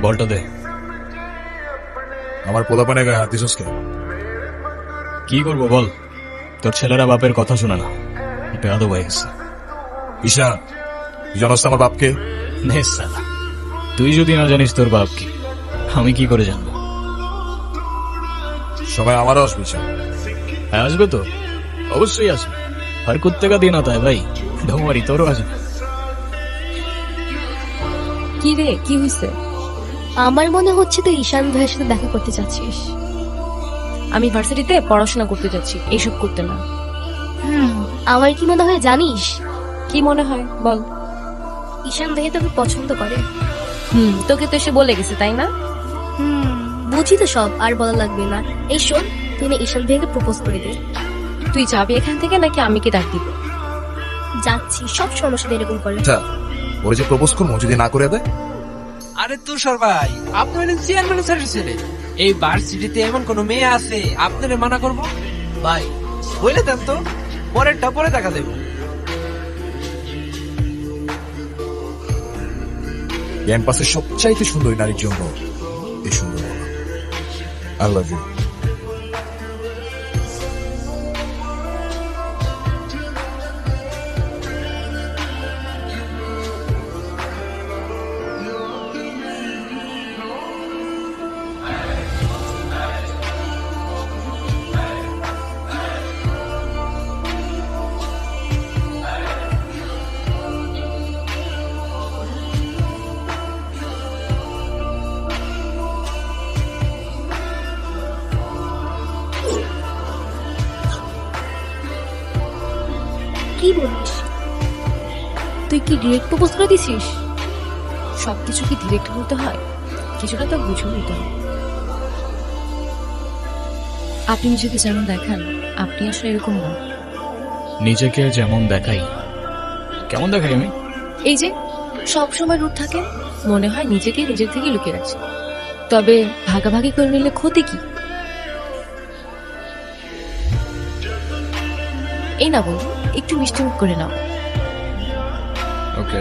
বলটা দে। আমার পোলাপানে গায়ে হাত দিছস কে? কি করবো বল, তোর ছেলেরা বাপের কথা শোনা না, বেয়াদব হয়ে গেছে। ঈশান, তুই জানোস তো আমার বাপকে? নে সালা, তুই যদি না জানিস তোর বাপ কি, আমি কি করে জানবো? সবাই আমারও আসবে ঈশান। হ্যাঁ আসবে তো, অবশ্যই আসবে। আর কুত্তেকা দিন আতা ভাই, ঢোমারি তোরও আসবে। কি রে, কি হয়েছে? আমার মনে হচ্ছে তুই ঈশান ভাইয়ের সাথে দেখা করতে চাচ্ছিস। আমি ভার্সিটিতে পড়াশোনা করতে যাচ্ছি, এইসব করতে না। আমার কি মনে হয় জানিস, কি মনে হয় বল? ঈশান ভাইয়া তোকে পছন্দ করে। তোকে তো এসে বলে গেছে তাই না? বুঝি তো সব, আর বলা লাগবে না। এই শোন, তুই না ঈশান ভাইয়াকে প্রপোজ করে দে। তুই যাবি এখান থেকে নাকি আমি কি ডাক দিব? যাচ্ছি, সব সমস্যা এরকম করে। আচ্ছা, ওরে যে প্রপোজ করবো যদি না করে দেয়? আরে তুষার ভাই, আপনি হলেন চেয়ারম্যান স্যারের ছেলে। এই ভার্সিটিতে এমন কোন মেয়ে আছে আপনারে মানা করব? ভাই বলে দেন তো, পরেরটা পরে দেখা দেবো। ক্যাম্পাসের সবচাইতে সুন্দরী নারীর জন্য এই সুন্দর আই লাভ ইউ। কি বলিস? তুই কি ডিরেক্ট প্রপোজ করে দিছিস? সবকিছু কি ডিরেক্ট বলতে হয়? কিছুটা তো বুঝে নিতে হয়। আপনি নিজেকে যেমন দেখান, আপনি আসলে এরকম না। নিজেকে যেমন দেখাই, কেমন দেখাই আমি? এই যে সব সময় রূপ থাকে, মনে হয় নিজেকে নিজের থেকে লুকিয়ে রাখছে। তবে ভাগাভাগি করে নিলে ক্ষতি কি? এই না বন্ধু, একটু মিষ্টি মুখ করে নাও। ওকে।